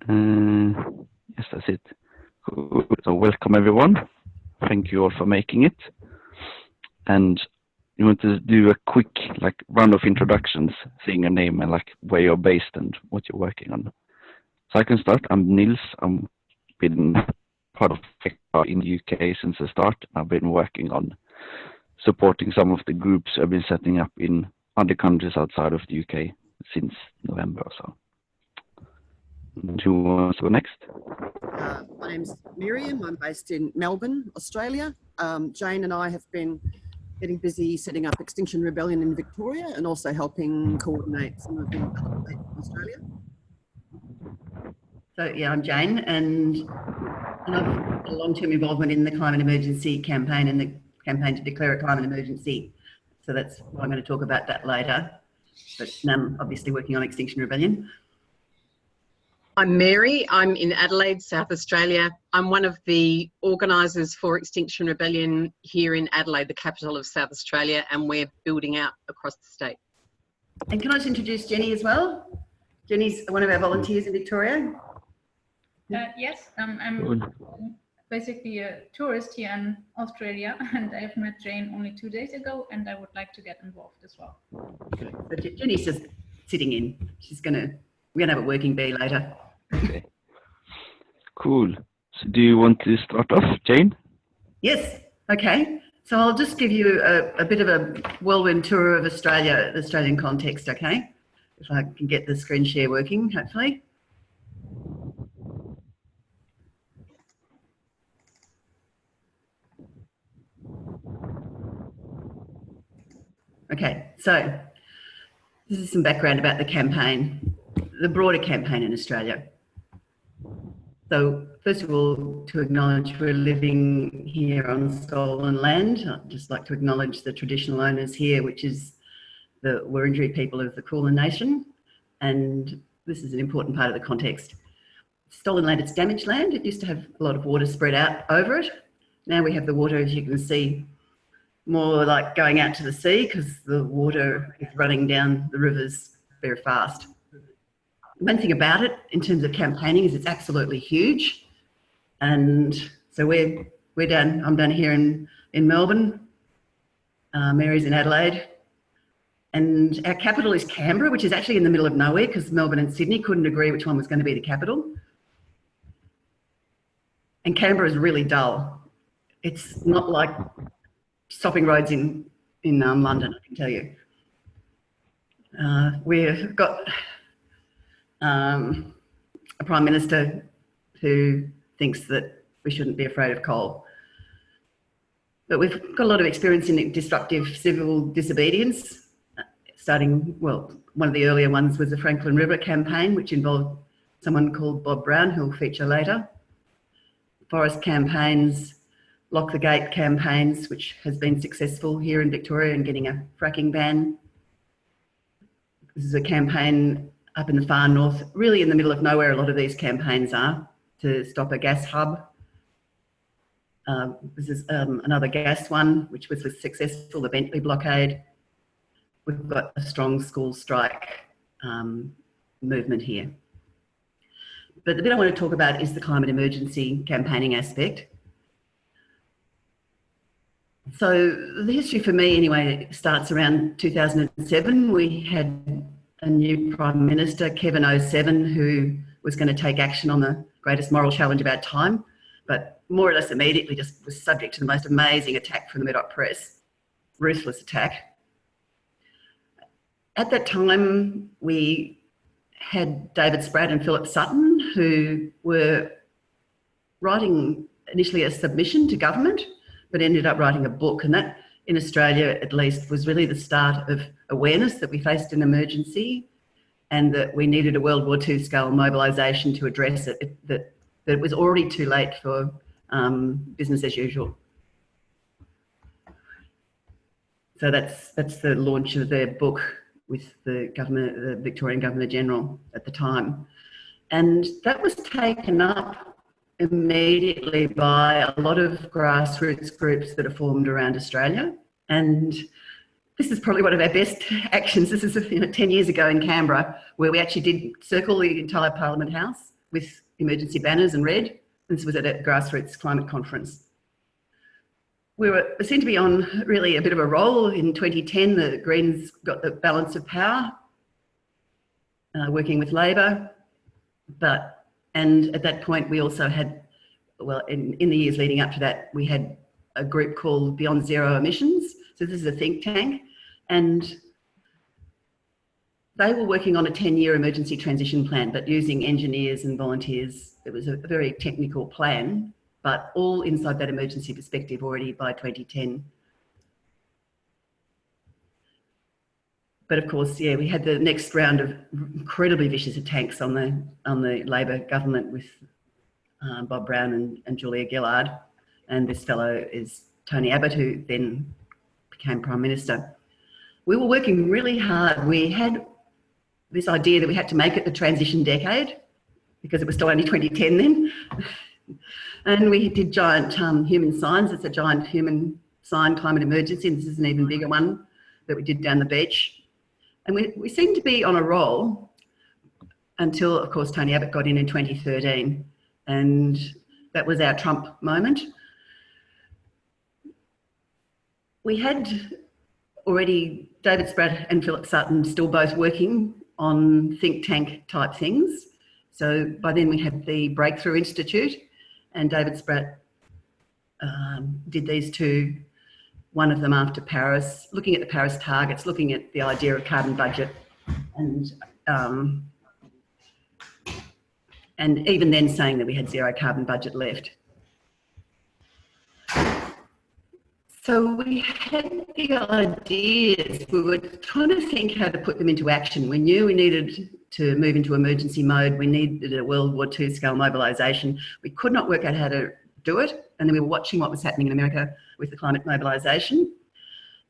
Yes, that's it. Cool. So welcome everyone. Thank you all for making it. And you want to do a quick round of introductions, saying your name and where you're based and what you're working on. So I can start. I'm Nils. I've been part of in the UK since the start. I've been working on supporting some of the groups I've been setting up in other countries outside of the UK since November or so. And who wants to go next? My name's Miriam. I'm based in Melbourne, Australia. Jane and I have been getting busy setting up Extinction Rebellion in Victoria and also helping coordinate some of the other states in Australia. So yeah, I'm Jane, and I've got a long-term involvement in the climate emergency campaign and the campaign to declare a climate emergency. So that's why I'm going to talk about that later. But I'm obviously working on Extinction Rebellion. I'm Mary. I'm in Adelaide, South Australia. I'm one of the organisers for Extinction Rebellion here in Adelaide, the capital of South Australia, and we're building out across the state. And can I just introduce Jenny as well? Jenny's one of our volunteers in Victoria. Yes, I'm basically a tourist here in Australia, and I've met Jane only 2 days ago, and I would like to get involved as well. Okay. So Jenny's just sitting in. We're gonna have a working bee later. Okay. Cool. So do you want to start off, Jane? Yes. Okay. So I'll just give you a bit of a whirlwind tour of Australia, the Australian context, okay? If I can get the screen share working, hopefully. Okay, so this is some background about the campaign, the broader campaign in Australia. So first of all, to acknowledge we're living here on stolen land. I'd just like to acknowledge the traditional owners here, which is the Wurundjeri people of the Kulin Nation. And this is an important part of the context. Stolen land, it's damaged land. It used to have a lot of water spread out over it. Now we have the water, as you can see, more like going out to the sea because the water is running down the rivers very fast. The main thing about it in terms of campaigning is it's absolutely huge. And so I'm down here in Melbourne, Mary's in Adelaide, and our capital is Canberra, which is actually in the middle of nowhere because Melbourne and Sydney couldn't agree which one was going to be the capital. And Canberra is really dull. It's not like stopping roads in London, I can tell you. We've got a Prime Minister who thinks that we shouldn't be afraid of coal. But we've got a lot of experience in disruptive civil disobedience, one of the earlier ones was the Franklin River campaign, which involved someone called Bob Brown, who'll feature later. Forest campaigns, Lock the Gate campaigns, which has been successful here in Victoria in getting a fracking ban. This is a campaign up in the far north, really in the middle of nowhere, a lot of these campaigns are, to stop a gas hub. This is another gas one, which was successful, the Bentley blockade. We've got a strong school strike movement here. But the bit I want to talk about is the climate emergency campaigning aspect. So the history for me anyway starts around 2007. We had a new Prime Minister, Kevin 07, who was going to take action on the greatest moral challenge of our time, but more or less immediately just was subject to the most amazing attack from the Murdoch press, ruthless attack. At that time, we had David Spratt and Philip Sutton, who were writing initially a submission to government, but ended up writing a book, and that, in Australia at least, was really the start of awareness that we faced an emergency and that we needed a World War II scale mobilisation to address it, that it was already too late for business as usual. So that's the launch of their book with the government, the Victorian Governor-General at the time. And that was taken up immediately by a lot of grassroots groups that are formed around Australia. And this is probably one of our best actions. This is 10 years ago in Canberra, where we actually did circle the entire Parliament House with emergency banners and red. This was at a grassroots climate conference. We were seen to be on really a bit of a roll. In 2010, the Greens got the balance of power, working with Labor. And at that point, we also had, well, in the years leading up to that, we had a group called Beyond Zero Emissions. So this is a think tank. And they were working on a 10-year emergency transition plan, but using engineers and volunteers. It was a very technical plan, but all inside that emergency perspective already by 2010. But of course, yeah, we had the next round of incredibly vicious attacks on the Labor government with Bob Brown and Julia Gillard. And this fellow is Tony Abbott, who then became Prime Minister. We were working really hard. We had this idea that we had to make it the transition decade because it was still only 2010 then. And we did giant human signs. It's a giant human sign climate emergency. And this is an even bigger one that we did down the beach. And we seemed to be on a roll until, of course, Tony Abbott got in 2013. And that was our Trump moment. We had already David Spratt and Philip Sutton still both working on think tank type things. So by then we had the Breakthrough Institute, and David Spratt did these two, one of them after Paris, looking at the Paris targets, looking at the idea of carbon budget, and even then saying that we had zero carbon budget left. So we had the ideas, we were trying to think how to put them into action. We knew we needed to move into emergency mode. We needed a World War II scale mobilisation. We could not work out how to do it. And then we were watching what was happening in America with the climate mobilisation.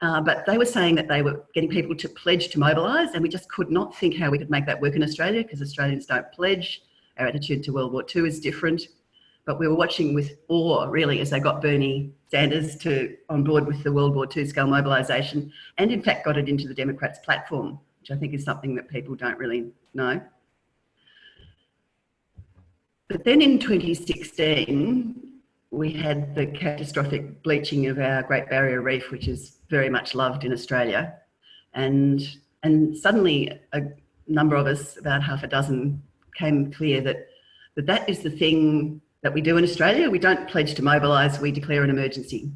But they were saying that they were getting people to pledge to mobilise, and we just could not think how we could make that work in Australia because Australians don't pledge. Our attitude to World War II is different. But we were watching with awe, really, as they got Bernie Sanders on board with the World War II scale mobilisation, and in fact got it into the Democrats' platform, which I think is something that people don't really know. But then in 2016, we had the catastrophic bleaching of our Great Barrier Reef, which is very much loved in Australia. And suddenly a number of us, about half a dozen, came clear that is the thing that we do in Australia. We don't pledge to mobilise, we declare an emergency.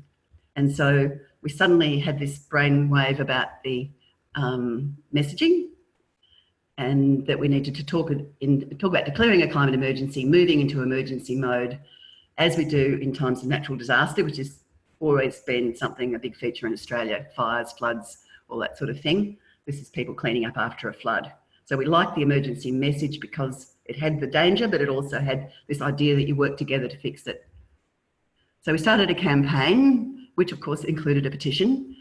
And so we suddenly had this brainwave about the messaging, and that we needed to talk about declaring a climate emergency, moving into emergency mode, as we do in times of natural disaster, which has always been a big feature in Australia, fires, floods, all that sort of thing. This is people cleaning up after a flood. So we liked the emergency message because it had the danger, but it also had this idea that you work together to fix it. So we started a campaign, which of course included a petition,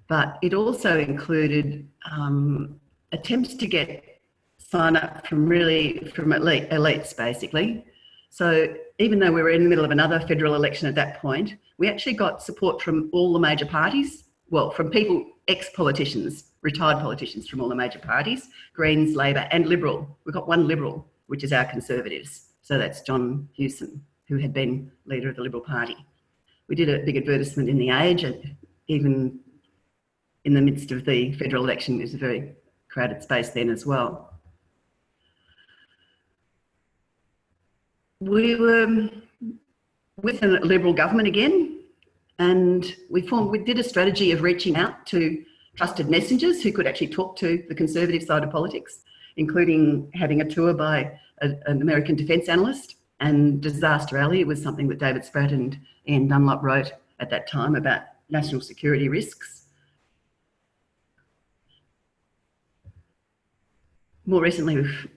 but it also included attempts to get sign up from elites, basically. So even though we were in the middle of another federal election at that point, we actually got support from all the major parties, well, from people, ex-politicians, retired politicians from all the major parties, Greens, Labor and Liberal. We've got one Liberal, which is our Conservatives. So that's John Hewson, who had been leader of the Liberal Party. We did a big advertisement in The Age, and even in the midst of the federal election, it was a very crowded space then as well. We were with a Liberal government again, and we did a strategy of reaching out to trusted messengers who could actually talk to the Conservative side of politics, including having a tour by an American defence analyst. And Disaster Alley was something that David Spratt and Ian Dunlop wrote at that time about national security risks. More recently, we've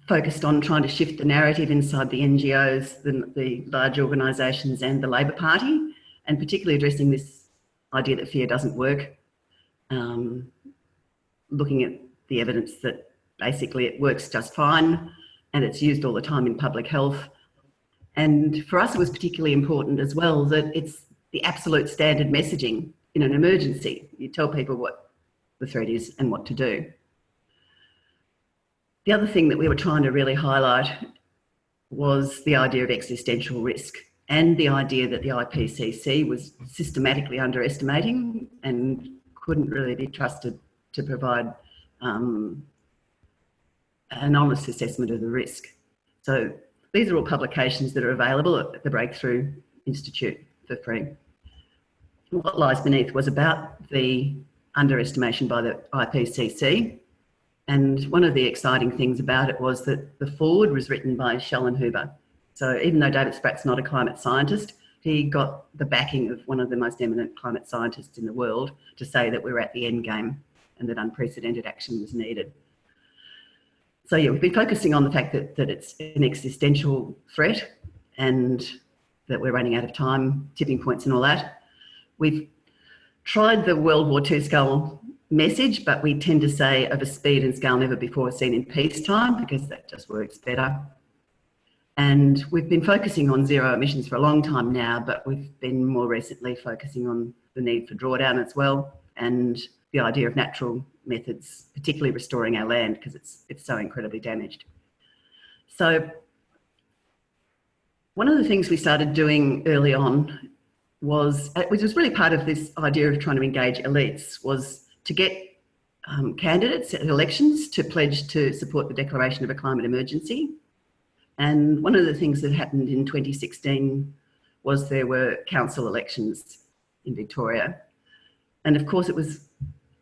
focused on trying to shift the narrative inside the NGOs, the large organisations and the Labor Party, and particularly addressing this idea that fear doesn't work, looking at the evidence that basically it works just fine and it's used all the time in public health. And for us, it was particularly important as well that it's the absolute standard messaging in an emergency. You tell people what the threat is and what to do. The other thing that we were trying to really highlight was the idea of existential risk and the idea that the IPCC was systematically underestimating and couldn't really be trusted to provide an honest assessment of the risk. So these are all publications that are available at the Breakthrough Institute for free. What lies beneath was about the underestimation by the IPCC. And one of the exciting things about it was that the foreword was written by Schellenhuber. So even though David Spratt's not a climate scientist, he got the backing of one of the most eminent climate scientists in the world to say that we're at the end game and that unprecedented action was needed. So yeah, we've been focusing on the fact that it's an existential threat and that we're running out of time, tipping points and all that. We've tried the World War II scale message, but we tend to say of a speed and scale never before seen in peacetime because that just works better. And we've been focusing on zero emissions for a long time now, but we've been more recently focusing on the need for drawdown as well and the idea of natural methods, particularly restoring our land because it's so incredibly damaged. So one of the things we started doing early on was, which was really part of this idea of trying to engage elites, was to get candidates at elections to pledge to support the declaration of a climate emergency. And one of the things that happened in 2016 was there were council elections in Victoria. And of course, it was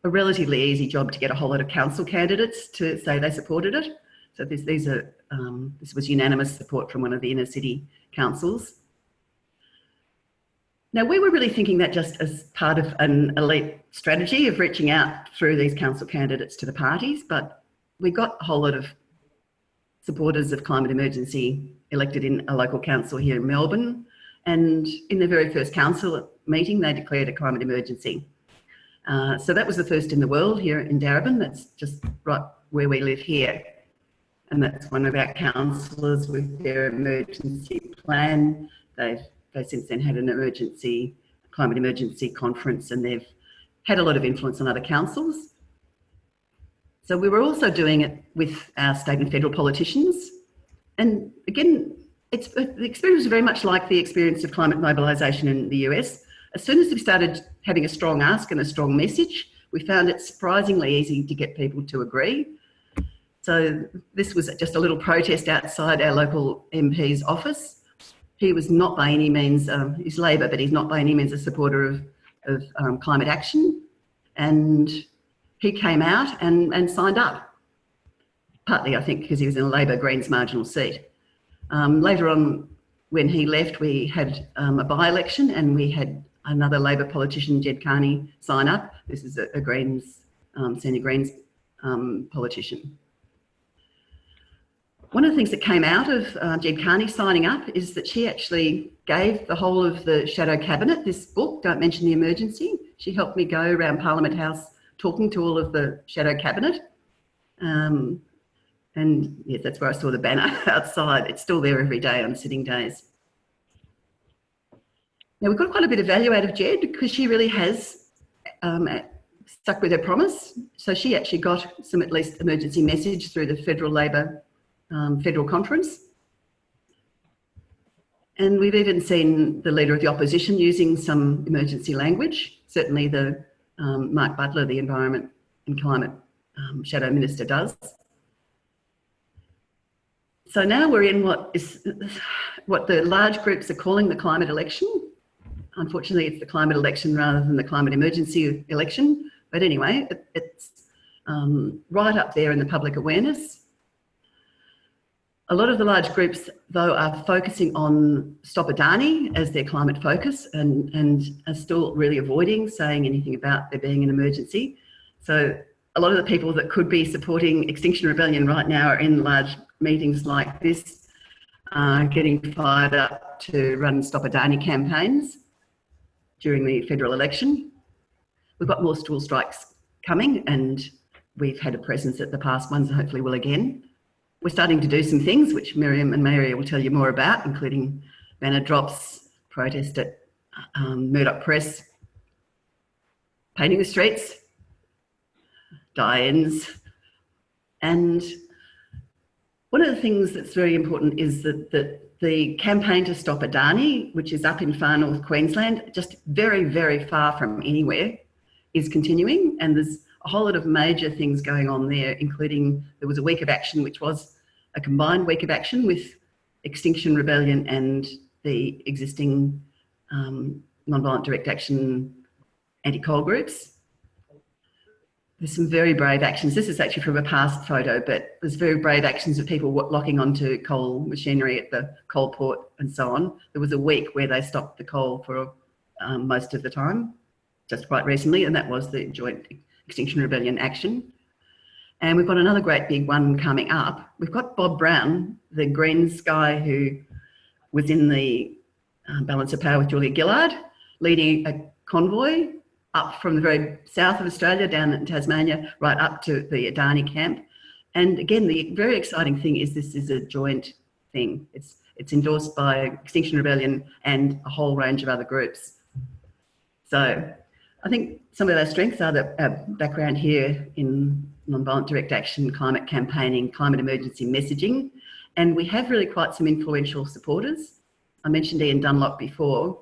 a relatively easy job to get a whole lot of council candidates to say they supported it. So this was unanimous support from one of the inner city councils. Now, we were really thinking that just as part of an elite strategy of reaching out through these council candidates to the parties, but we got a whole lot of supporters of climate emergency elected in a local council here in Melbourne. And in the very first council meeting, they declared a climate emergency. So that was the first in the world here in Darebin. That's just right where we live here. And that's one of our councillors with their emergency plan. They've since then had an climate emergency conference, and they've had a lot of influence on other councils. So we were also doing it with our state and federal politicians. And again, the experience was very much like the experience of climate mobilisation in the US. As soon as we started having a strong ask and a strong message, we found it surprisingly easy to get people to agree. So this was just a little protest outside our local MP's office. He was not by any means, he's Labor, but he's not by any means a supporter of climate action. And he came out and signed up, partly I think because he was in a Labor Greens marginal seat. Later on, when he left, we had a by-election and we had another Labor politician, Jed Carney, sign up. This is a Greens, senior Greens politician. One of the things that came out of Jed Carney signing up is that she actually gave the whole of the shadow cabinet this book, Don't Mention the Emergency. She helped me go around Parliament House talking to all of the shadow cabinet. And yes, that's where I saw the banner outside. It's still there every day on sitting days. Now, we've got quite a bit of value out of Jed because she really has stuck with her promise. So she actually got some at least emergency message through the federal Labor federal conference. And we've even seen the leader of the opposition using some emergency language. Certainly the Mark Butler, the Environment and Climate Shadow Minister, does. So now we're in what the large groups are calling the climate election. Unfortunately, it's the climate election rather than the climate emergency election. But anyway, it's right up there in the public awareness. A lot of the large groups, though, are focusing on Stop Adani as their climate focus and are still really avoiding saying anything about there being an emergency. So a lot of the people that could be supporting Extinction Rebellion right now are in large meetings like this, getting fired up to run Stop Adani campaigns during the federal election. We've got more school strikes coming and we've had a presence at the past ones and hopefully will again. We're starting to do some things which Miriam and Maria will tell you more about, including banner drops, protest at Murdoch Press, painting the streets, die-ins, and One of the things that's very important is that the campaign to stop Adani, which is up in far north Queensland, just very, very far from anywhere, is continuing. And there's a whole lot of major things going on there, including there was a week of action, which was a combined week of action with Extinction Rebellion and the existing nonviolent direct action anti-coal groups. There's some very brave actions. This is actually from a past photo, but there's very brave actions of people locking onto coal machinery at the coal port and so on. There was a week where they stopped the coal for most of the time, just quite recently, and that was the joint Extinction Rebellion action. And we've got another great big one coming up. We've got Bob Brown, the Greens guy who was in the Balance of Power with Julia Gillard, leading a convoy up from the very south of Australia, down in Tasmania, right up to the Adani camp. And again, the very exciting thing is this is a joint thing. It's endorsed by Extinction Rebellion and a whole range of other groups. So I think some of our strengths are our background here in nonviolent direct action, climate campaigning, climate emergency messaging, and we have really quite some influential supporters. I mentioned Ian Dunlop before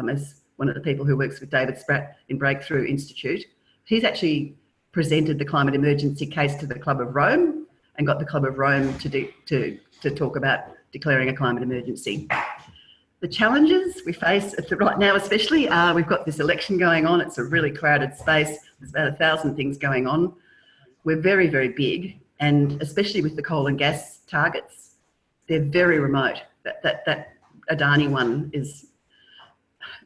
as one of the people who works with David Spratt in Breakthrough Institute. He's actually presented the climate emergency case to the Club of Rome and got the Club of Rome to talk about declaring a climate emergency. The challenges we face right now especially are we've got this election going on. It's a really crowded space. There's about 1,000 things going on. We're very, very big, and especially with the coal and gas targets, they're very remote. That Adani one is,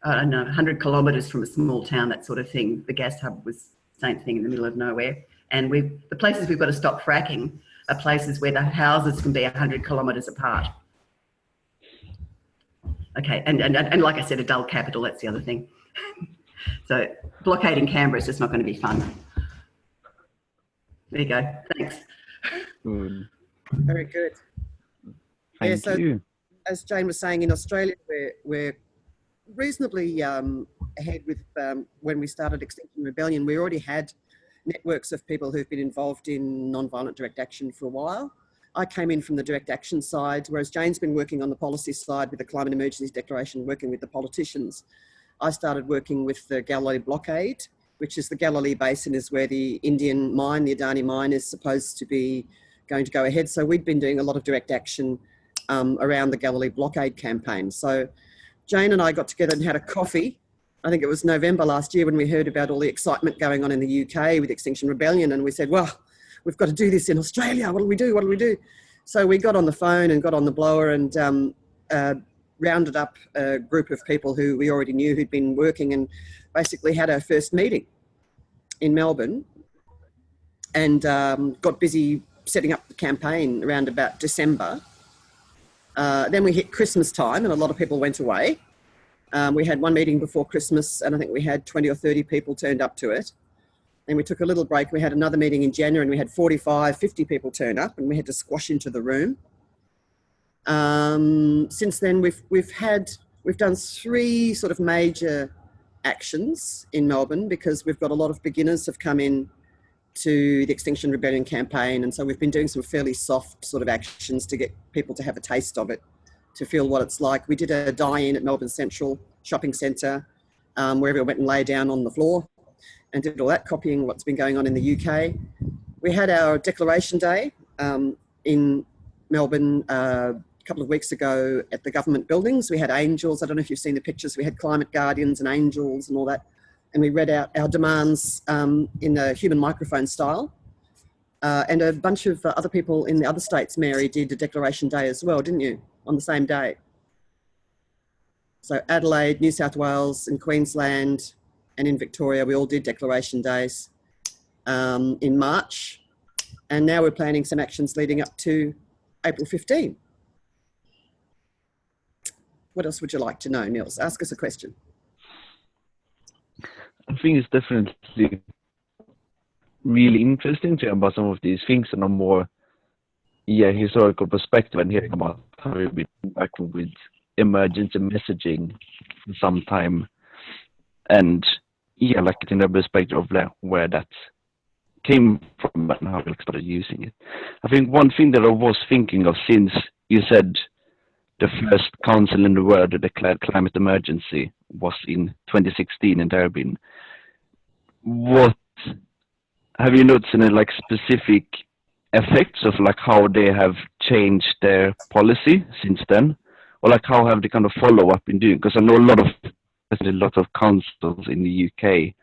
I don't know, 100 kilometres from a small town, that sort of thing. The gas hub was the same thing in the middle of nowhere. And the places we've got to stop fracking are places where the houses can be 100 kilometres apart. Okay, and like I said, a dull capital, that's the other thing. So blockading Canberra is just not going to be fun. There you go, thanks. Very good. Thank you. As Jane was saying, in Australia, we're reasonably ahead with when we started Extinction Rebellion. We already had networks of people who've been involved in non-violent direct action for a while. I came in from the direct action side, whereas Jane's been working on the policy side with the Climate Emergency Declaration, working with the politicians. I started working with the Galilee blockade, which is the Galilee Basin is where the Indian mine, the Adani mine, is supposed to be going to go ahead. So we'd been doing a lot of direct action around the Galilee blockade campaign. So Jane and I got together and had a coffee. I think it was November last year when we heard about all the excitement going on in the UK with Extinction Rebellion, and we said, well, we've got to do this in Australia. What do we do? What do we do? So we got on the phone and got on the blower and rounded up a group of people who we already knew who'd been working, and basically had our first meeting in Melbourne, and got busy setting up the campaign around about December. Then we hit Christmas time and a lot of people went away. We had one meeting before Christmas and I think we had 20 or 30 people turned up to it. Then we took a little break. We had another meeting in January and we had 45, 50 people turn up and we had to squash into the room. Since then, we've done 3 sort of major actions in Melbourne because we've got a lot of beginners have come in to the Extinction Rebellion campaign, and so we've been doing some fairly soft sort of actions to get people to have a taste of it, to feel what it's like. We did a die-in at Melbourne Central Shopping Centre where everyone went and lay down on the floor and did all that, copying what's been going on in the UK. We had our Declaration Day in Melbourne a couple of weeks ago at the government buildings. We had angels. I don't know if you've seen the pictures. We had climate guardians and angels and all that. And we read out our demands in a human microphone style. And a bunch of other people in the other states, Mary, did a Declaration Day as well, didn't you? On the same day. So Adelaide, New South Wales and Queensland and in Victoria, we all did Declaration Days in March. And now we're planning some actions leading up to April 15. What else would you like to know, Nils? Ask us a question. I think it's definitely really interesting to hear about some of these things on a more historical perspective and hearing about how we've been working with emergency messaging for some time, and like in the perspective of where that came from and how we started using it. I think one thing that I was thinking of, since you said the first council in the world that declared climate emergency was in 2016 in Durban, what have you noticed any like specific effects of like how they have changed their policy since then, or like how have they kind of follow up in doing? Because I know a lot of councils in the UK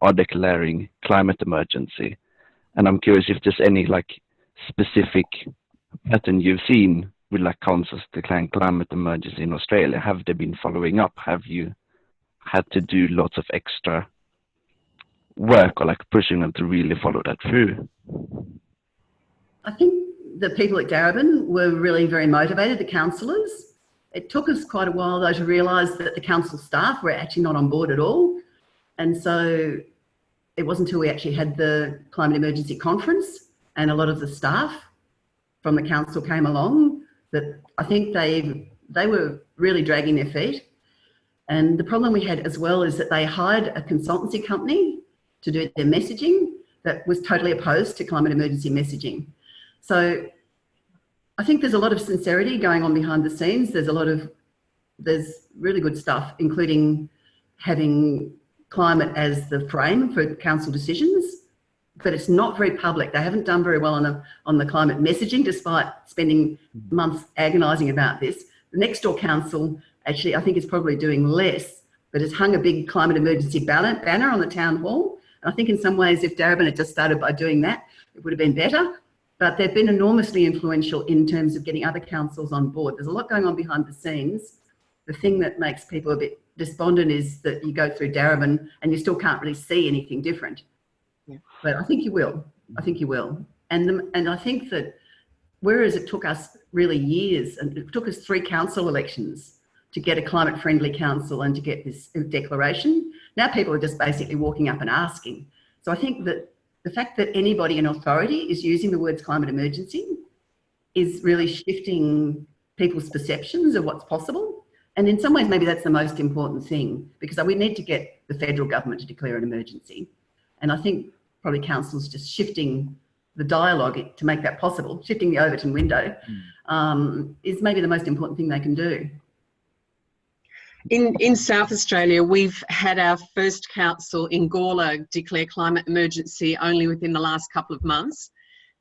are declaring climate emergency, and I'm curious if there's any like specific pattern you've seen with like councils declaring climate emergency in Australia. Have they been following up? Have you had to do lots of extra work or like pushing them to really follow that through? I think the people at Darebin were really very motivated, the councillors. It took us quite a while though to realise that the council staff were actually not on board at all. And so it wasn't until we actually had the climate emergency conference and a lot of the staff from the council came along that I think they were really dragging their feet. And the problem we had as well is that they hired a consultancy company to do their messaging that was totally opposed to climate emergency messaging. So I think there's a lot of sincerity going on behind the scenes. There's really good stuff, including having climate as the frame for council decisions, but it's not very public. They haven't done very well on the climate messaging, despite spending months agonising about this. The next door council actually, I think, is probably doing less, but has hung a big climate emergency banner on the town hall. And I think in some ways, if Darebin had just started by doing that, it would have been better. But they've been enormously influential in terms of getting other councils on board. There's a lot going on behind the scenes. The thing that makes people a bit despondent is that you go through Darebin and you still can't really see anything different. Yeah. But I think you will. I think you will. And I think that whereas it took us really years, and it took us 3 council elections to get a climate-friendly council and to get this declaration, now people are just basically walking up and asking. So I think that the fact that anybody in authority is using the words climate emergency is really shifting people's perceptions of what's possible. And in some ways, maybe that's the most important thing, because we need to get the federal government to declare an emergency. And I think probably councils just shifting the dialogue to make that possible, shifting the Overton window, is maybe the most important thing they can do. In South Australia, we've had our first council in Gawler declare climate emergency only within the last couple of months.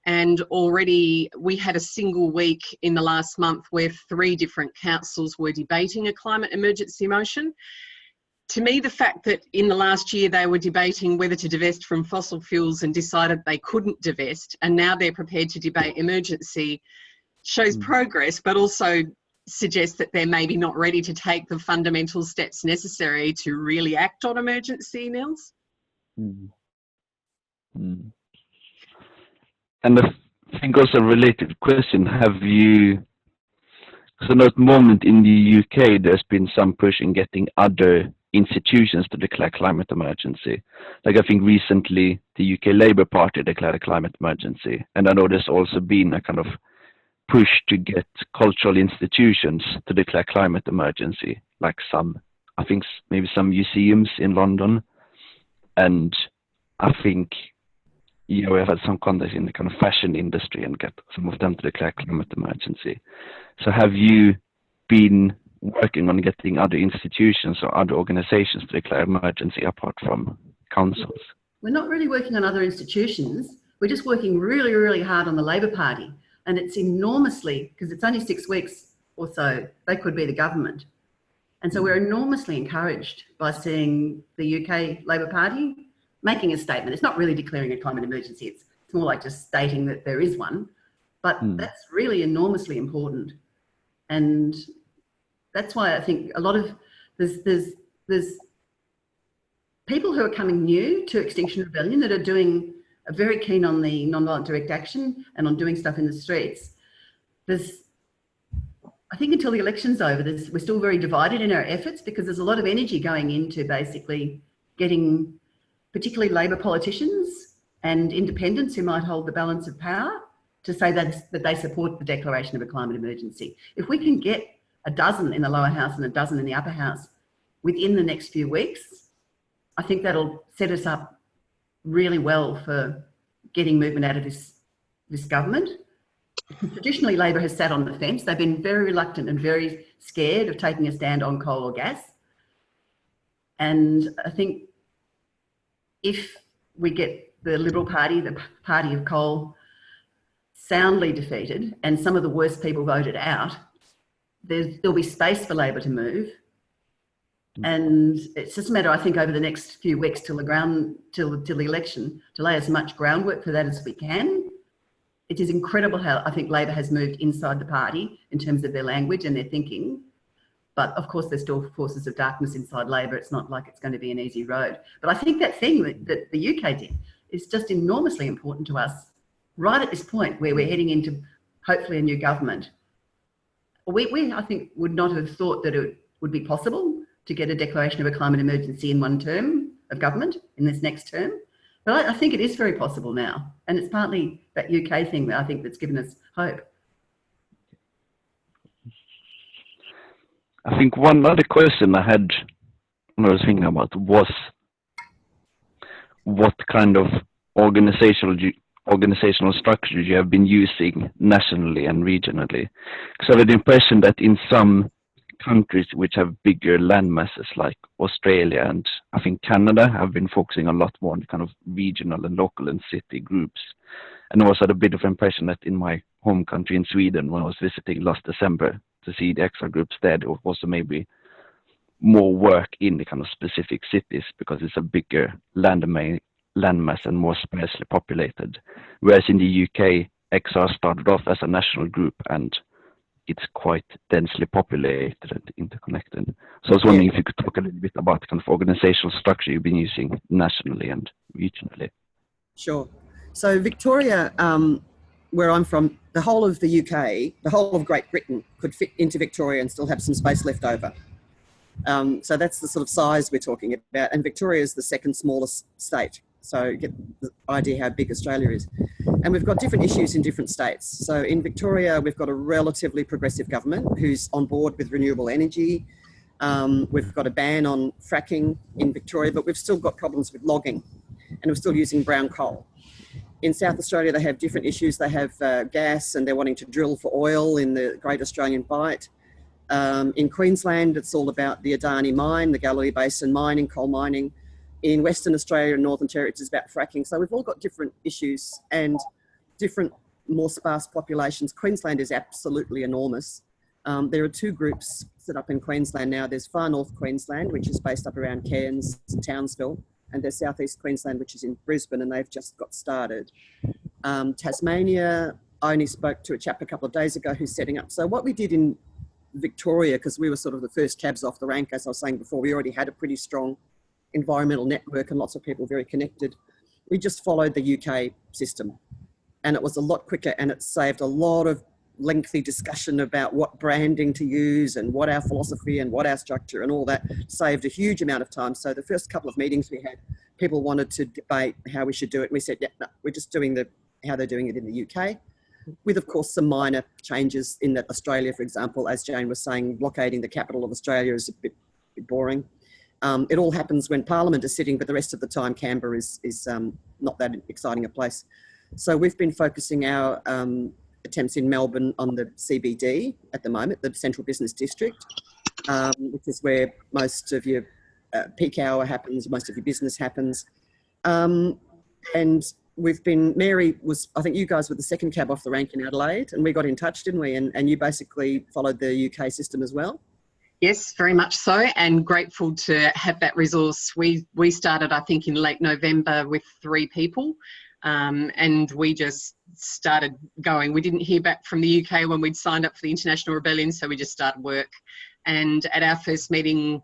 And already we had a single week in the last month where 3 different councils were debating a climate emergency motion. To me, the fact that in the last year they were debating whether to divest from fossil fuels and decided they couldn't divest, and now they're prepared to debate emergency, shows progress, but also suggests that they're maybe not ready to take the fundamental steps necessary to really act on emergency, Nils. And I think also a related question, have you, so at the moment in the UK there's been some push in getting other institutions to declare climate emergency. Like I think recently the UK Labour Party declared a climate emergency, and I know there's also been a kind of push to get cultural institutions to declare climate emergency, like some, I think maybe some museums in London, and I think we have had some contacts in the kind of fashion industry and get some of them to declare climate emergency. So have you been working on getting other institutions or other organizations to declare emergency apart from councils? We're not really working on other institutions. We're just working really, really hard on the Labor Party. And it's enormously, because it's only 6 weeks or so, they could be the government. And so we're enormously encouraged by seeing the UK Labor Party making a statement. It's not really declaring a climate emergency. It's more like just stating that there is one. But that's really enormously important. And that's why I think a lot of, there's people who are coming new to Extinction Rebellion that are very keen on the nonviolent direct action and on doing stuff in the streets. I think until the election's over, we're still very divided in our efforts, because there's a lot of energy going into basically getting particularly Labor politicians and independents who might hold the balance of power to say that they support the declaration of a climate emergency. If we can get a dozen in the lower house and a dozen in the upper house within the next few weeks, I think that'll set us up really well for getting movement out of this government. Traditionally, Labor has sat on the fence. They've been very reluctant and very scared of taking a stand on coal or gas. And I think if we get the Liberal Party, the party of coal, soundly defeated and some of the worst people voted out, there'll be space for Labor to move. And it's just a matter, I think, over the next few weeks till the election, to lay as much groundwork for that as we can. It is incredible how I think Labor has moved inside the party in terms of their language and their thinking. But of course, there's still forces of darkness inside Labor. It's not like it's going to be an easy road. But I think that thing that the UK did is just enormously important to us right at this point where we're heading into hopefully a new government. We I think, would not have thought that it would be possible to get a declaration of a climate emergency in one term of government in this next term. But I think it is very possible now. And it's partly that UK thing that I think that's given us hope. I think one other question I had when I was thinking about was what kind of organizational structure you have been using nationally and regionally. Because I have the impression that in some countries which have bigger land masses like Australia and I think Canada have been focusing a lot more on kind of regional and local and city groups. And I also had a bit of impression that in my home country in Sweden, when I was visiting last December to see the extra groups there was also maybe more work in the kind of specific cities because it's a bigger land mass and more sparsely populated. Whereas in the UK, XR started off as a national group and it's quite densely populated and interconnected. So I was wondering if you could talk a little bit about the kind of organizational structure you've been using nationally and regionally. Sure. So Victoria, where I'm from, the whole of the UK, the whole of Great Britain could fit into Victoria and still have some space left over. So that's the sort of size we're talking about. And Victoria is the second smallest state. So you get the idea how big Australia is. And we've got different issues in different states. So in Victoria, we've got a relatively progressive government who's on board with renewable energy. We've got a ban on fracking in Victoria, but we've still got problems with logging and we're still using brown coal. In South Australia, they have different issues. They have gas and they're wanting to drill for oil in the Great Australian Bight. In Queensland, it's all about the Adani mine, the Galilee Basin mining, coal mining. In Western Australia and Northern Territory, it's about fracking. So we've all got different issues and different, more sparse populations. Queensland is absolutely enormous. There are two groups set up in Queensland now. There's Far North Queensland, which is based up around Cairns and Townsville, and there's South East Queensland, which is in Brisbane, and they've just got started. Tasmania, I only spoke to a chap a couple of days ago who's setting up. So what we did in Victoria, because we were sort of the first cabs off the rank, as I was saying before, we already had a pretty strong environmental network and lots of people very connected. We just followed the UK system and it was a lot quicker and it saved a lot of lengthy discussion about what branding to use and what our philosophy and what our structure and all that saved a huge amount of time. So the first couple of meetings we had, people wanted to debate how we should do it. And we said, yeah, no, we're just doing how they're doing it in the UK, with of course some minor changes in that Australia, for example, as Jane was saying, blockading the capital of Australia is a bit boring. It all happens when Parliament is sitting, but the rest of the time Canberra is not that exciting a place. So we've been focusing our attempts in Melbourne on the CBD at the moment, the Central Business District, which is where most of your peak hour happens, most of your business happens. And Mary was, I think you guys were the second cab off the rank in Adelaide, and we got in touch, didn't we? And you basically followed the UK system as well? Yes, very much so, and grateful to have that resource. We started, I think, in late November with 3 people, and we just started going. We didn't hear back from the UK when we'd signed up for the International Rebellion, so we just started work. And at our first meeting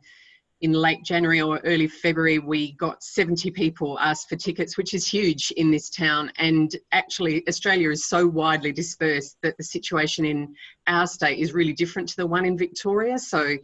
in late January or early February, we got 70 people asked for tickets, which is huge in this town. And actually, Australia is so widely dispersed that the situation in our state is really different to the one in Victoria. So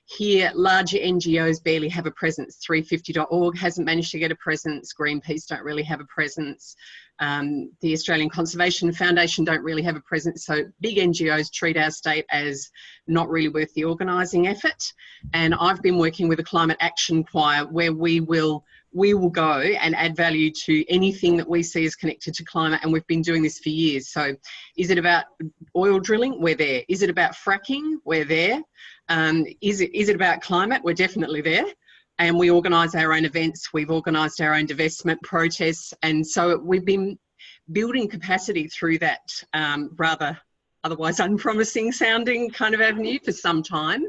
here, larger NGOs barely have a presence. 350.org hasn't managed to get a presence. Greenpeace don't really have a presence. The Australian Conservation Foundation don't really have a presence. So big NGOs treat our state as not really worth the organising effort. And I've been working with a climate action choir where we will we will go and add value to anything that we see as connected to climate, and we've been doing this for years. So is it about oil drilling? We're there. Is it about fracking? We're there. Is it about climate? We're definitely there. And we organise our own events. We've organised our own divestment protests. And so we've been building capacity through that rather otherwise unpromising sounding kind of avenue for some time.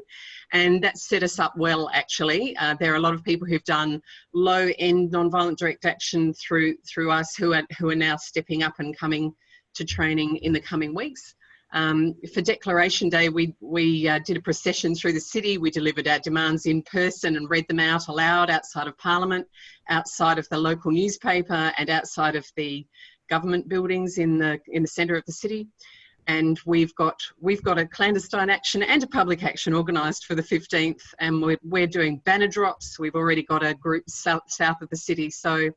And that's set us up well, actually. There are a lot of people who've done low-end non-violent direct action through us who are now stepping up and coming to training in the coming weeks. For Declaration Day, we did a procession through the city. We delivered our demands in person and read them out aloud outside of Parliament, outside of the local newspaper, and outside of the government buildings in the centre of the city. And we've got a clandestine action and a public action organised for the 15th, and we're doing banner drops. We've already got a group south of the city. So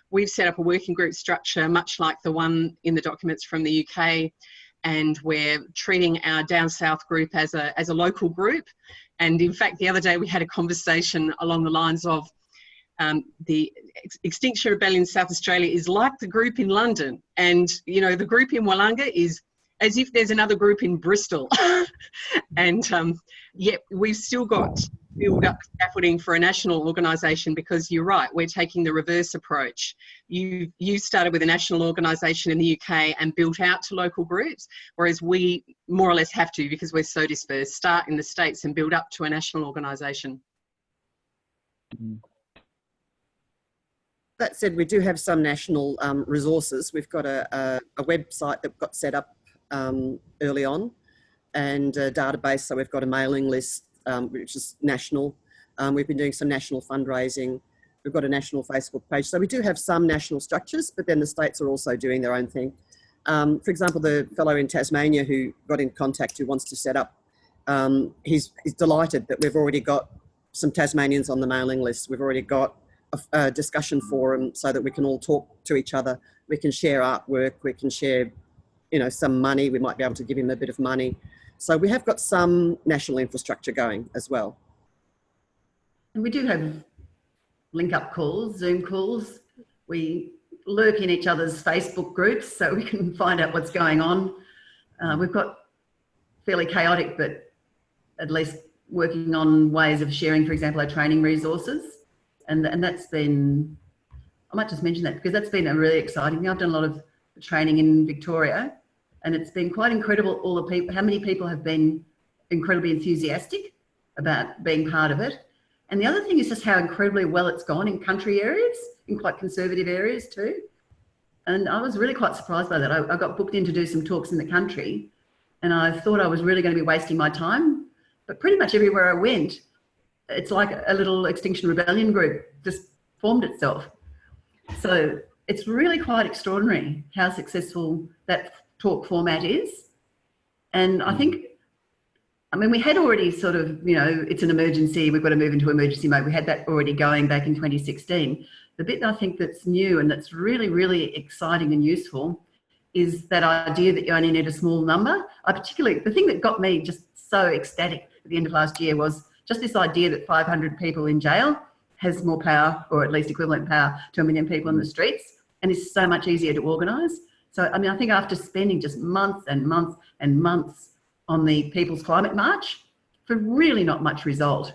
we've set up a working group structure, much like the one in the documents from the UK, and we're treating our down south group as a local group. And in fact, the other day we had a conversation along the lines of the Extinction Rebellion South Australia is like the group in London, and the group in Wollonga is as if there's another group in Bristol. And yet we've still got to build up scaffolding for a national organisation, because you're right, we're taking the reverse approach. You started with a national organisation in the UK and built out to local groups, whereas we more or less have to, because we're so dispersed, start in the States and build up to a national organisation. That said, we do have some national resources. We've got a website that got set up early on, and a database. So we've got a mailing list, which is national. We've been doing some national fundraising. We've got a national Facebook page. So we do have some national structures, but then the states are also doing their own thing. For example, the fellow in Tasmania who got in contact, who wants to set up, he's delighted that we've already got some Tasmanians on the mailing list. We've already got a discussion forum so that we can all talk to each other. We can share artwork. We can share some money. We might be able to give him a bit of money. So we have got some national infrastructure going as well. And we do have link-up calls, Zoom calls. We lurk in each other's Facebook groups so we can find out what's going on. We've got fairly chaotic, but at least working on ways of sharing, for example, our training resources. And that's been, I might just mention that because that's been a really exciting thing. I've done a lot of training in Victoria, and it's been quite incredible, all the people, how many people have been incredibly enthusiastic about being part of it. And the other thing is just how incredibly well it's gone in country areas, in quite conservative areas too. And I was really quite surprised by that. I got booked in to do some talks in the country, and I thought I was really going to be wasting my time, but pretty much everywhere I went, it's like a little Extinction Rebellion group just formed itself. So it's really quite extraordinary how successful that talk format is. And I think, we had already sort of, it's an emergency, we've got to move into emergency mode. We had that already going back in 2016. The bit that I think that's new and that's really, really exciting and useful is that idea that you only need a small number. The thing that got me just so ecstatic at the end of last year was just this idea that 500 people in jail has more power, or at least equivalent power, to 1 million people in the streets, and is so much easier to organise. So, I think after spending just months and months and months on the People's Climate March for really not much result,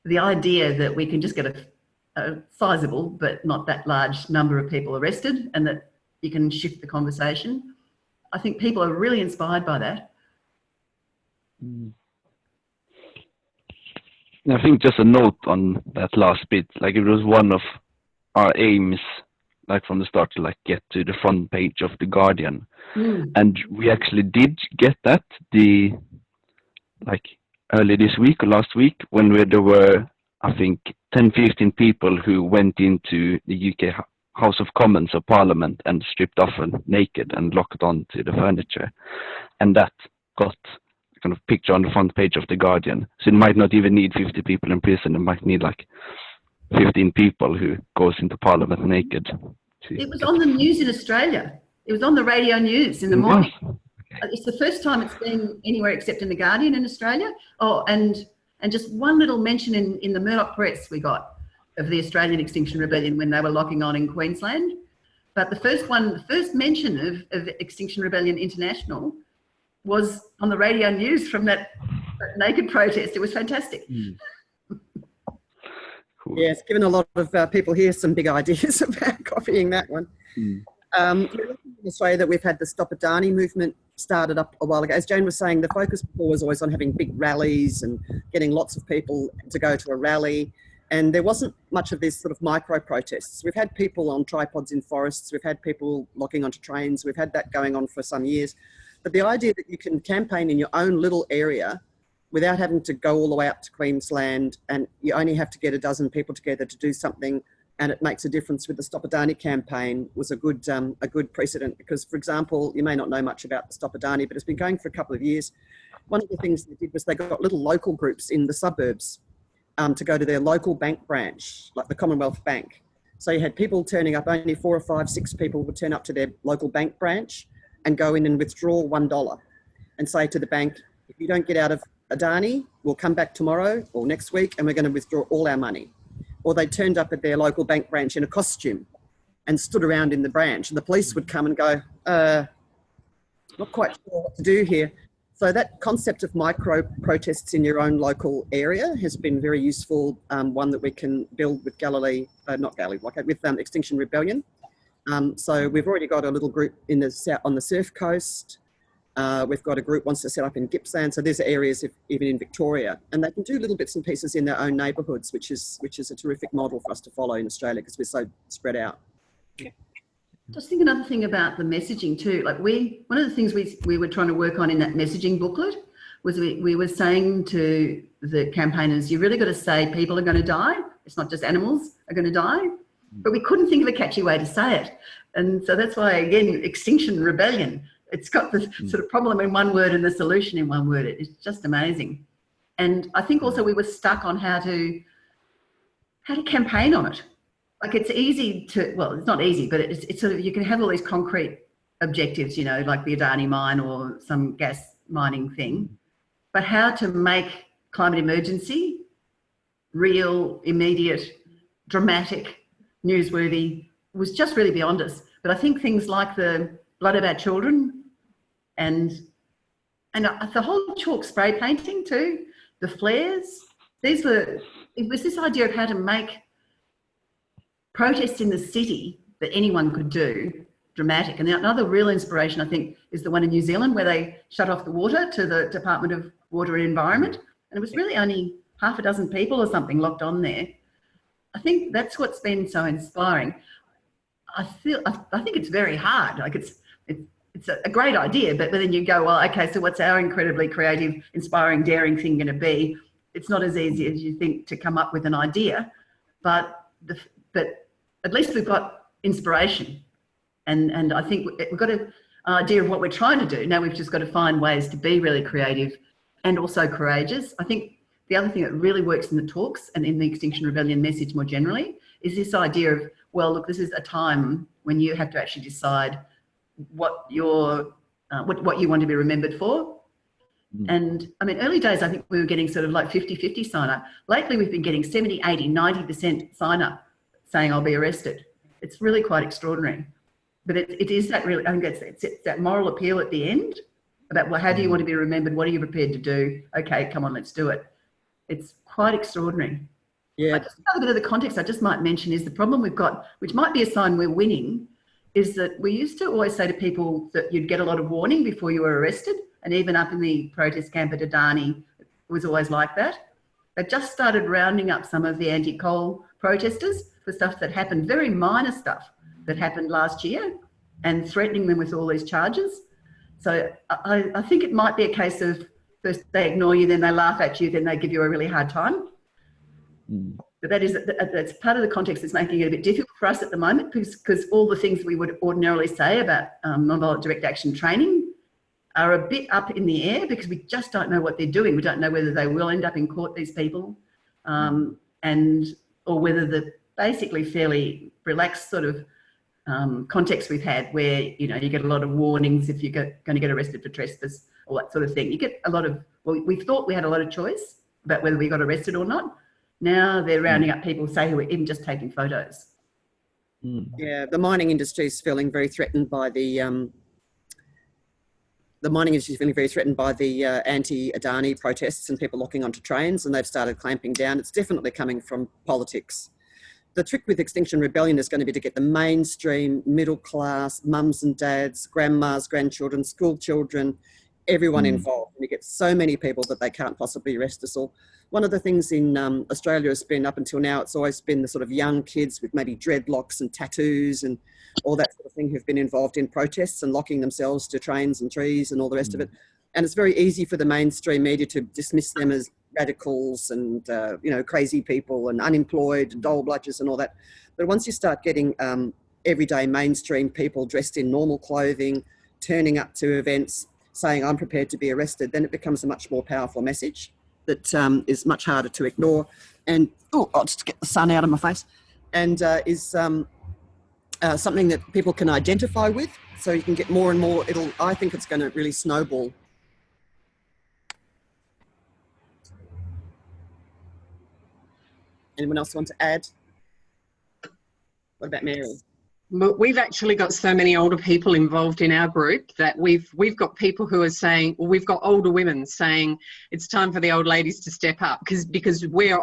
the idea that we can just get a sizable but not that large number of people arrested and that you can shift the conversation, I think people are really inspired by that. I think just a note on that last bit, it was one of our aims, from the start, to get to the front page of The Guardian. And we actually did get that early this week or last week, when there were, I think, 10-15 people who went into the UK House of Commons or Parliament and stripped off and naked and locked onto the furniture. And that got kind of picture on the front page of The Guardian. So it might not even need 50 people in prison. It might need 15 people who goes into Parliament naked. It was on the news in Australia. It was on the radio news in the morning. It's the first time it's been anywhere except in The Guardian in Australia. Oh, and just one little mention in the Murdoch Press we got. of the Australian Extinction Rebellion when they were locking on in Queensland. But the first mention of Extinction Rebellion International was on the radio news from that naked protest. It was fantastic. Cool. Yeah, it's given a lot of people here some big ideas about copying that one. In Australia, that we've had the Stop Adani movement started up a while ago. As Jane was saying, the focus before was always on having big rallies and getting lots of people to go to a rally. And there wasn't much of these sort of micro protests. We've had people on tripods in forests. We've had people locking onto trains. We've had that going on for some years. But the idea that you can campaign in your own little area without having to go all the way up to Queensland, and you only have to get a dozen people together to do something, and it makes a difference with the Stop Adani campaign, was a good precedent. Because, for example, you may not know much about the Stop Adani, but it's been going for a couple of years. One of the things they did was they got little local groups in the suburbs to go to their local bank branch, like the Commonwealth Bank. So you had people turning up, only 4 or 5, 6 people would turn up to their local bank branch and go in and withdraw $1 and say to the bank, if you don't get out of Adani, we'll come back tomorrow or next week and we're going to withdraw all our money. Or they turned up at their local bank branch in a costume and stood around in the branch, and the police would come and go, not quite sure what to do here. So that concept of micro protests in your own local area has been very useful, one that we can build with with Extinction Rebellion. So we've already got a little group in on the Surf Coast. We've got a group wants to set up in Gippsland. So there's areas even in Victoria, and they can do little bits and pieces in their own neighbourhoods, which is a terrific model for us to follow in Australia because we're so spread out. Just think another thing about the messaging too. Like one of the things we were trying to work on in that messaging booklet was we were saying to the campaigners, you really got to say people are going to die. It's not just animals are going to die. But we couldn't think of a catchy way to say it. And so that's why, again, Extinction Rebellion, it's got the sort of problem in one word and the solution in one word. It's just amazing. And I think also we were stuck on how to campaign on it. Like it's easy to, well, it's not easy, but it's sort of, you can have all these concrete objectives, you know, like the Adani mine or some gas mining thing, but how to make climate emergency real, immediate, dramatic, newsworthy was just really beyond us. But I think things like the blood of our children and the whole chalk spray painting too, the flares, it was this idea of how to make protests in the city that anyone could do dramatic. And another real inspiration, I think, is the one in New Zealand where they shut off the water to the Department of Water and Environment. And it was really only half a dozen people or something locked on there. I think that's what's been so inspiring. I think it's very hard. Like it's a great idea, but then you go, well, okay, so what's our incredibly creative, inspiring, daring thing going to be? It's not as easy as you think to come up with an idea, but at least we've got inspiration, and I think we've got an idea of what we're trying to do. Now we've just got to find ways to be really creative and also courageous. I think the other thing that really works in the talks and in the Extinction Rebellion message more generally is this idea of, well, look, this is a time when you have to actually decide what you want to be remembered for. And I mean, early days, I think we were getting sort of like 50-50 sign up. Lately, we've been getting 70, 80, 90% sign up saying I'll be arrested. It's really quite extraordinary. But it is that really, I think it's that moral appeal at the end about, well, how do you want to be remembered? What are you prepared to do? Okay, come on, let's do it. It's quite extraordinary. Yeah. Just another bit of the context I just might mention is the problem we've got, which might be a sign we're winning, is that we used to always say to people that you'd get a lot of warning before you were arrested. And even up in the protest camp at Adani, it was always like that. They've just started rounding up some of the anti-coal protesters for stuff that happened, very minor stuff that happened last year, and threatening them with all these charges. So I think it might be a case of first they ignore you, then they laugh at you, then they give you a really hard time. But that's part of the context that's making it a bit difficult for us at the moment, because all the things we would ordinarily say about non-violent direct action training are a bit up in the air because we just don't know what they're doing. We don't know whether they will end up in court, these people, or whether the basically fairly relaxed sort of context we've had where, you know, you get a lot of warnings if you're going to get arrested for trespass or that sort of thing. You get a lot of, well, we thought we had a lot of choice about whether we got arrested or not. Now they're rounding up people, say, who are even just taking photos. Yeah, the mining industry is feeling very threatened by the anti-Adani protests and people locking onto trains, and they've started clamping down. It's definitely coming from politics. The trick with Extinction Rebellion is going to be to get the mainstream, middle class, mums and dads, grandmas, grandchildren, school children, everyone involved. We get so many people that they can't possibly arrest us all. One of the things in Australia has been, up until now, it's always been the sort of young kids with maybe dreadlocks and tattoos and all that sort of thing who've been involved in protests and locking themselves to trains and trees and all the rest of it. And it's very easy for the mainstream media to dismiss them as radicals and, crazy people and unemployed and dole bludgers and all that. But once you start getting everyday mainstream people dressed in normal clothing, turning up to events, saying, I'm prepared to be arrested, then it becomes a much more powerful message that is much harder to ignore. And, I'll just get the sun out of my face, and is something that people can identify with. So you can get more and more, I think it's going to really snowball. Anyone else want to add? What about Mary? But we've actually got so many older people involved in our group that we've got people who are saying, well, we've got older women saying it's time for the old ladies to step up, because we're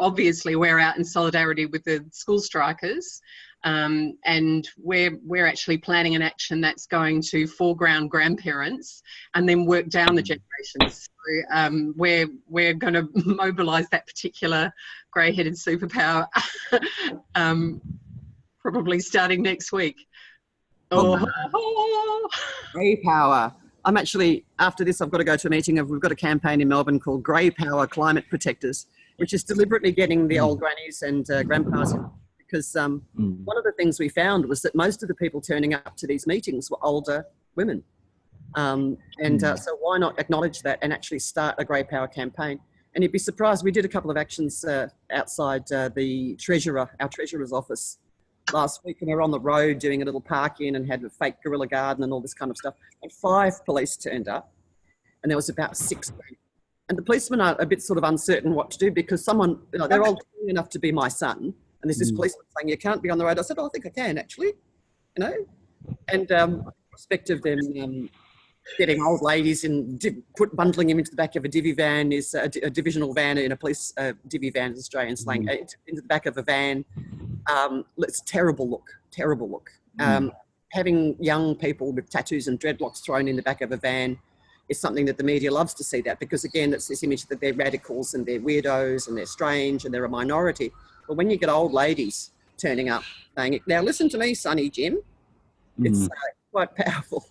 out in solidarity with the school strikers, and we're actually planning an action that's going to foreground grandparents and then work down the generations. So we're going to mobilise that particular grey-headed superpower. Probably starting next week. Grey power. I'm actually, after this, I've got to go to a meeting we've got a campaign in Melbourne called Grey Power Climate Protectors, which is deliberately getting the old grannies and grandpas in, because one of the things we found was that most of the people turning up to these meetings were older women. So why not acknowledge that and actually start a Grey Power campaign? And you'd be surprised, we did a couple of actions outside our Treasurer's office last week, and we were on the road doing a little park in and had a fake gorilla garden and all this kind of stuff. And 5 police turned up, and there was about 6 women. And the policemen are a bit sort of uncertain what to do, because someone, they're old enough to be my son, and there's this policeman saying, you can't be on the road. I said, I think I can actually, And prospect of them getting old ladies and bundling them into the back of a divvy van is a divisional van in a police divvy van, is Australian slang, into the back of a van. It's terrible look. Having young people with tattoos and dreadlocks thrown in the back of a van is something that the media loves to see, that, because again, it's this image that they're radicals and they're weirdos and they're strange and they're a minority. But when you get old ladies turning up saying, now listen to me, Sonny Jim, it's quite powerful.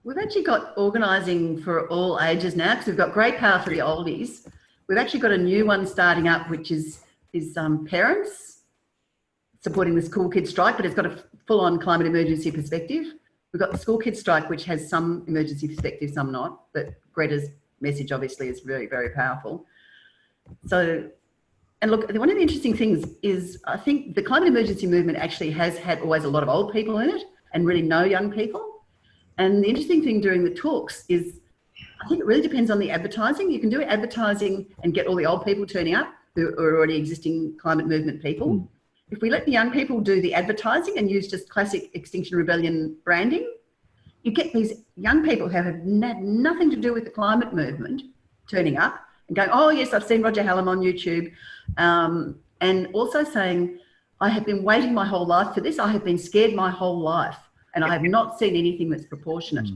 We've actually got organising for all ages now, because we've got Grey Power for the oldies. We've actually got a new one starting up, which is parents supporting the school kids strike, but it's got a full-on climate emergency perspective. We've got the school kids strike, which has some emergency perspective, some not, but Greta's message obviously is very, very powerful. So, and look, one of the interesting things is, I think the climate emergency movement actually has had always a lot of old people in it and really no young people. And the interesting thing during the talks is, I think it really depends on the advertising. You can do advertising and get all the old people turning up who are already existing climate movement people. If we let the young people do the advertising and use just classic Extinction Rebellion branding, you get these young people who have had nothing to do with the climate movement turning up and going, oh yes, I've seen Roger Hallam on YouTube. And also saying, I have been waiting my whole life for this. I have been scared my whole life and I have not seen anything that's proportionate.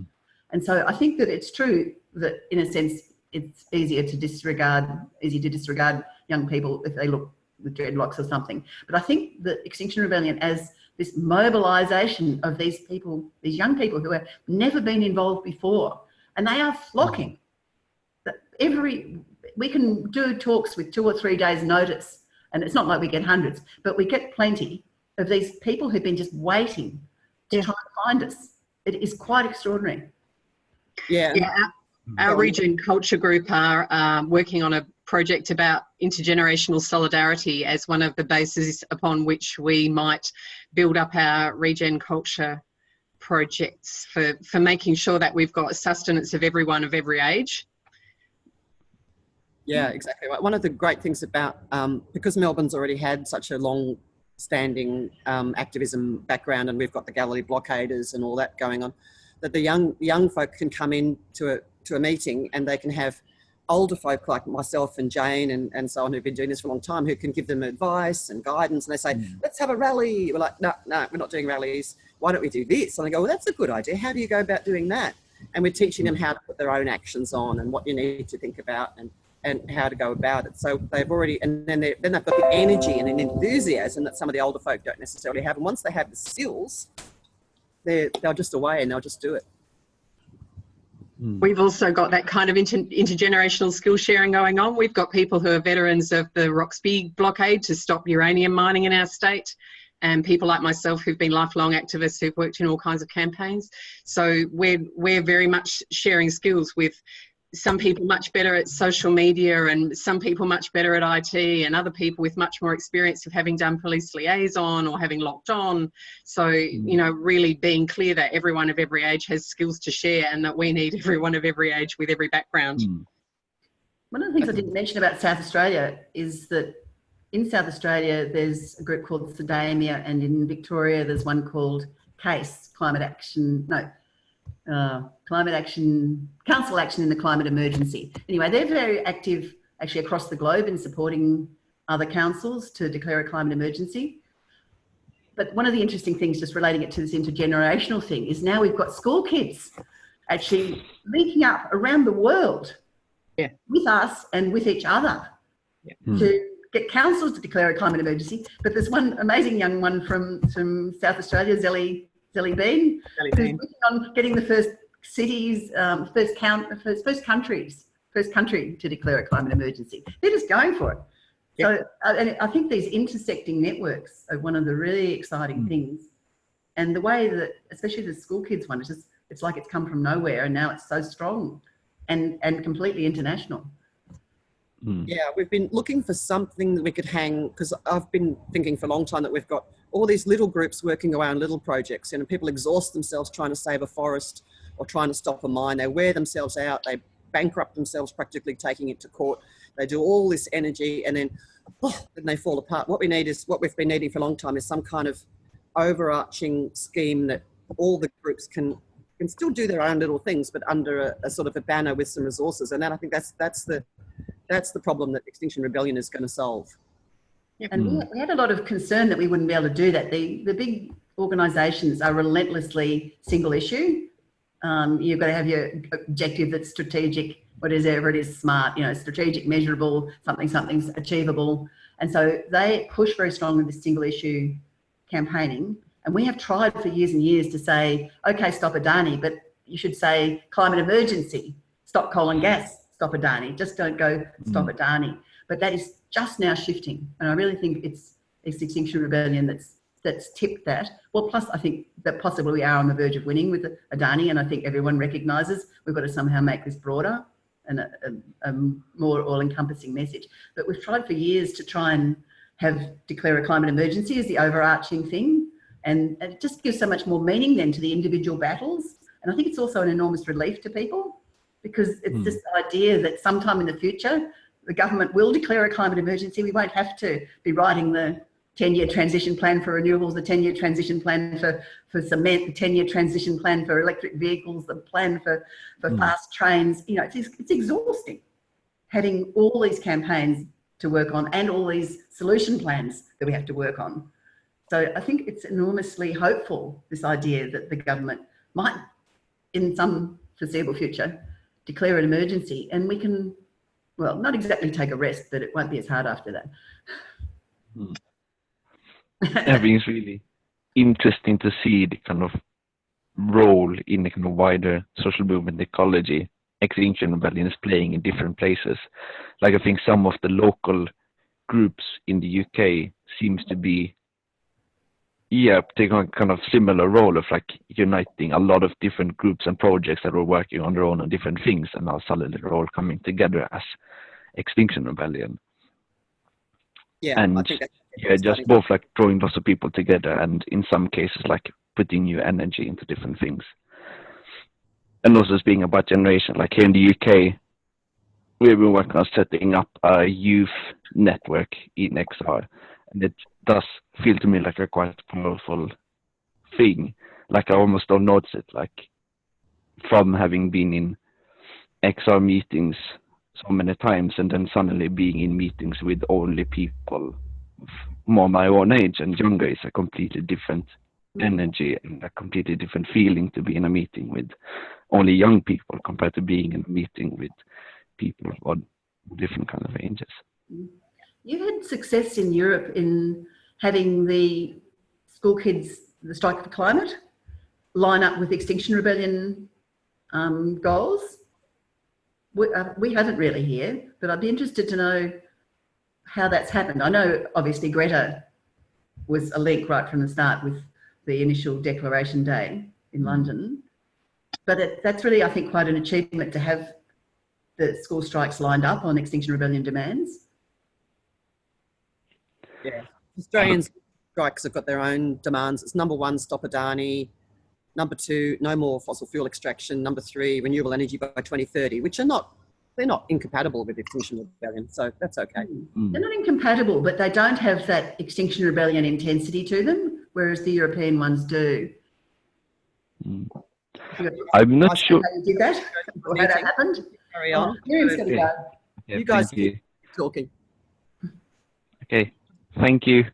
And so I think that it's true that in a sense, it's easy to disregard young people if they look with dreadlocks or something. But I think that Extinction Rebellion, as this mobilisation of these people, these young people who have never been involved before, and they are flocking. We can do talks with 2 or 3 days notice, and it's not like we get hundreds, but we get plenty of these people who've been just waiting to try and find us. It is quite extraordinary. Our Regen Culture Group are working on a project about intergenerational solidarity as one of the bases upon which we might build up our Regen Culture projects for making sure that we've got sustenance of everyone of every age. Yeah, exactly right. One of the great things about, because Melbourne's already had such a long-standing activism background, and we've got the Galilee blockaders and all that going on, that the young folk can come in to a meeting, and they can have older folk like myself and Jane and so on, who've been doing this for a long time, who can give them advice and guidance. And they say, let's have a rally. We're like, no, we're not doing rallies. Why don't we do this? And they go, well, that's a good idea. How do you go about doing that? And we're teaching them how to put their own actions on and what you need to think about and how to go about it. So they've already, and then they've got the energy and an enthusiasm that some of the older folk don't necessarily have. And once they have the skills, they'll just away and they'll just do it. We've also got that kind of intergenerational skill sharing going on. We've got people who are veterans of the Overspeed blockade to stop uranium mining in our state, and people like myself who've been lifelong activists who've worked in all kinds of campaigns. So we're very much sharing skills with some people much better at social media, and some people much better at IT, and other people with much more experience of having done police liaison or having locked on. So, you know, really being clear that everyone of every age has skills to share, and that we need everyone of every age with every background. One of the things I didn't mention about South Australia is that in South Australia, there's a group called Sedamia, and in Victoria, there's one called CASE, Council Action in the Climate Emergency. Anyway, they're very active actually across the globe in supporting other councils to declare a climate emergency. But one of the interesting things, just relating it to this intergenerational thing, is now we've got school kids actually linking up around the world with us and with each other to get councils to declare a climate emergency. But there's one amazing young one from South Australia, Zelly Bean, who's working on getting the first cities, first country to declare a climate emergency. They're just going for it. So, and I think these intersecting networks are one of the really exciting things. And the way that, especially the school kids one, it's like it's come from nowhere, and now it's so strong and completely international. Yeah, we've been looking for something that we could hang, because I've been thinking for a long time that we've got all these little groups working around little projects, and people exhaust themselves trying to save a forest or trying to stop a mine. They wear themselves out, they bankrupt themselves practically, taking it to court. They do all this energy, and then they fall apart. What we need is, what we've been needing for a long time, is some kind of overarching scheme that all the groups can still do their own little things, but under a sort of a banner with some resources. And then I think that's the problem that Extinction Rebellion is going to solve. And we had a lot of concern that we wouldn't be able to do that. The big organisations are relentlessly single issue. You've got to have your objective that's strategic, whatever it is, smart, you know, strategic, measurable, something's achievable. And so they push very strongly with single issue campaigning. And we have tried for years and years to say, okay, stop Adani, but you should say climate emergency, stop coal and gas, stop Adani. Just don't go stop Adani. But that is just now shifting. And I really think it's Extinction Rebellion that's tipped that. Well, plus I think that possibly we are on the verge of winning with Adani, and I think everyone recognises we've got to somehow make this broader and a more all-encompassing message. But we've tried for years to try and declare a climate emergency as the overarching thing, and it just gives so much more meaning then to the individual battles. And I think it's also an enormous relief to people, because it's just the idea that sometime in the future the government will declare a climate emergency. We won't have to be writing the 10-year transition plan for renewables, the 10-year transition plan for cement, the 10-year transition plan for electric vehicles, the plan for fast trains. You know, it's exhausting having all these campaigns to work on and all these solution plans that we have to work on. So I think it's enormously hopeful, this idea that the government might, in some foreseeable future, declare an emergency, and we can, well, not exactly take a rest, but it won't be as hard after that. I think it's really interesting to see the kind of role in the kind of wider social movement ecology Extinction Rebellion is playing in different places. Like, I think some of the local groups in the UK seems to be taking a kind of similar role of like uniting a lot of different groups and projects that were working on their own on different things, and now suddenly they're all coming together as Extinction Rebellion. Yeah, and I think that's just both like drawing lots of people together, and in some cases like putting new energy into different things. And also being about generation, like here in the UK, we've been working on setting up a youth network in XR, and it does feel to me like a quite powerful thing. Like I almost don't notice it, like from having been in XR meetings so many times and then suddenly being in meetings with only people more my own age and younger is a completely different energy and a completely different feeling to be in a meeting with only young people compared to being in a meeting with people of different kind of ages. You've had success in Europe in having the school kids, the Strike for the Climate, line up with Extinction Rebellion goals. We haven't really here, but I'd be interested to know how that's happened. I know obviously Greta was a link right from the start with the initial declaration day in London, but that's really, I think, quite an achievement to have the school strikes lined up on Extinction Rebellion demands. Yeah, Australian strikes have got their own demands. It's number 1, stop Adani. Number 2, no more fossil fuel extraction. Number 3, renewable energy by 2030, which are they're not incompatible with Extinction Rebellion, so that's okay. They're not incompatible, but they don't have that Extinction Rebellion intensity to them, whereas the European ones do. I'm not sure how you did that, or how that happened. Carry on. Miriam's going to go. Yeah, You guys thank you. keep talking. Okay, thank you.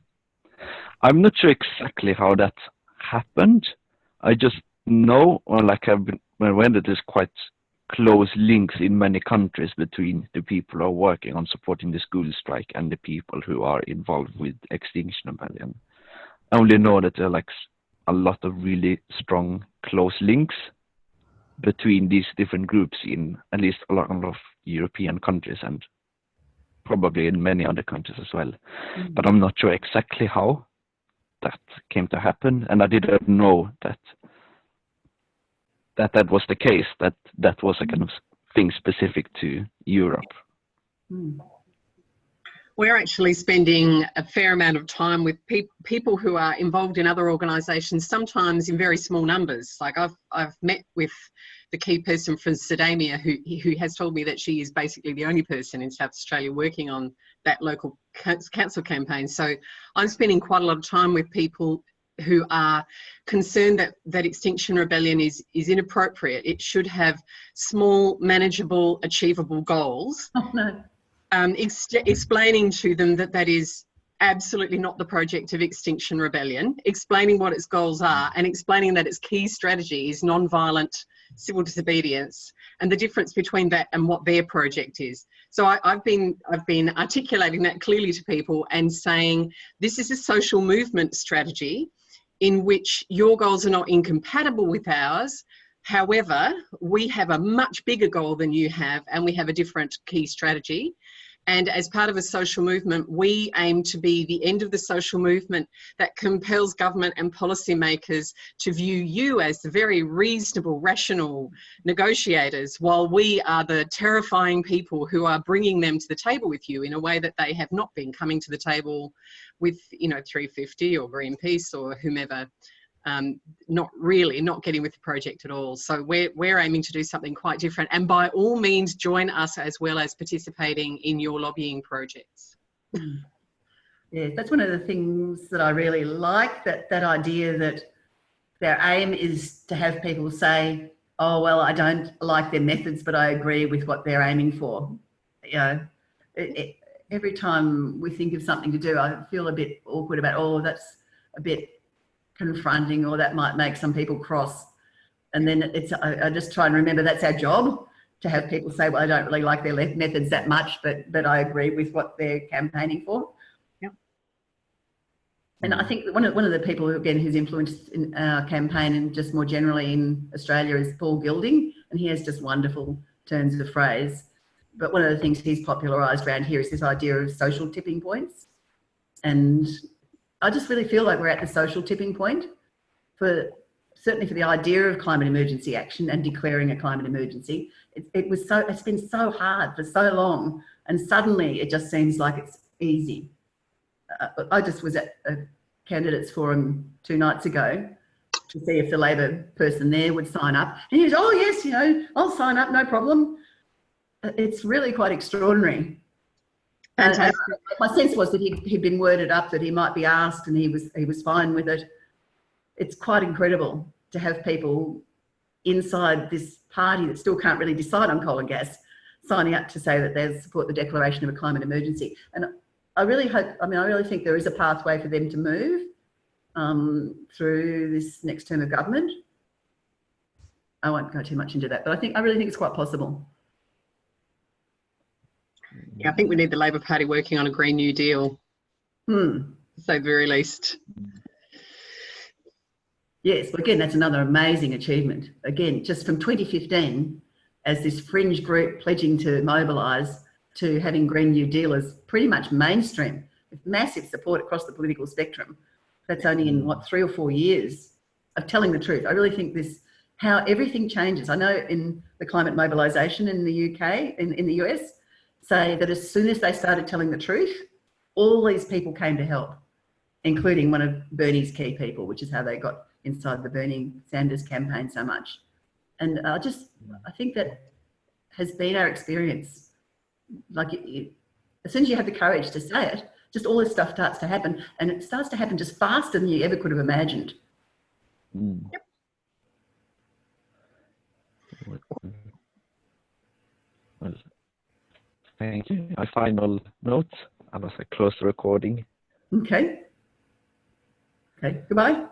I'm not sure exactly how that happened. I just know, or like I've been aware that there's quite close links in many countries between the people who are working on supporting the school strike and the people who are involved with Extinction Rebellion. I only know that there are like a lot of really strong close links between these different groups in at least a lot of European countries and probably in many other countries as well. But I'm not sure exactly how that came to happen, and I didn't know that was the case, that was a kind of thing specific to Europe. We're actually spending a fair amount of time with people who are involved in other organisations, sometimes in very small numbers. Like I've met with the key person from Sidamia who has told me that she is basically the only person in South Australia working on that local council campaign. So I'm spending quite a lot of time with people who are concerned that Extinction Rebellion is inappropriate. It should have small, manageable, achievable goals. Oh, no. Explaining to them that is absolutely not the project of Extinction Rebellion, explaining what its goals are and explaining that its key strategy is non-violent civil disobedience and the difference between that and what their project is. So I've been articulating that clearly to people and saying this is a social movement strategy in which your goals are not incompatible with ours. However, we have a much bigger goal than you have and we have a different key strategy. And as part of a social movement, we aim to be the end of the social movement that compels government and policymakers to view you as the very reasonable, rational negotiators, while we are the terrifying people who are bringing them to the table with you in a way that they have not been coming to the table with, 350 or Greenpeace or whomever. Not getting with the project at all. So we're aiming to do something quite different, and by all means join us as well as participating in your lobbying projects. Yeah, that's one of the things that I really like, that idea that their aim is to have people say, oh, well, I don't like their methods, but I agree with what they're aiming for. Every time we think of something to do, I feel a bit awkward about, oh, that's a bit confronting, or that might make some people cross. And then I just try and remember that's our job, to have people say, well, I don't really like their methods that much, but I agree with what they're campaigning for. Yeah. And I think one of the people who's influenced in our campaign and just more generally in Australia is Paul Gilding, and he has just wonderful turns of phrase. But one of the things he's popularised around here is this idea of social tipping points. And I just really feel like we're at the social tipping point certainly for the idea of climate emergency action and declaring a climate emergency. It's been so hard for so long, and suddenly it just seems like it's easy. I just was at a candidates forum 2 nights ago to see if the Labor person there would sign up, and he was, oh yes, I'll sign up, no problem. it's really quite extraordinary. Fantastic. My sense was that he'd been worded up that he might be asked, and he was fine with it. It's quite incredible to have people inside this party that still can't really decide on coal and gas signing up to say that they support the declaration of a climate emergency. And I really hope, I really think there is a pathway for them to move through this next term of government. I won't go too much into that, but I really think it's quite possible. Yeah, I think we need the Labor Party working on a Green New Deal, to say the very least. Yes, well, again, that's another amazing achievement. Again, just from 2015, as this fringe group pledging to mobilise, to having Green New Deal as pretty much mainstream, with massive support across the political spectrum. That's only in, what, 3 or 4 years of telling the truth. I really think this, how everything changes. I know in the climate mobilisation in the UK, in the US, say that as soon as they started telling the truth, all these people came to help, including one of Bernie's key people, which is how they got inside the Bernie Sanders campaign so much. And I think that has been our experience. Like, as soon as you have the courage to say it, just all this stuff starts to happen, and it starts to happen just faster than you ever could have imagined. Yep. Well, thank you. My final note, as I close the recording. Okay. Okay, goodbye.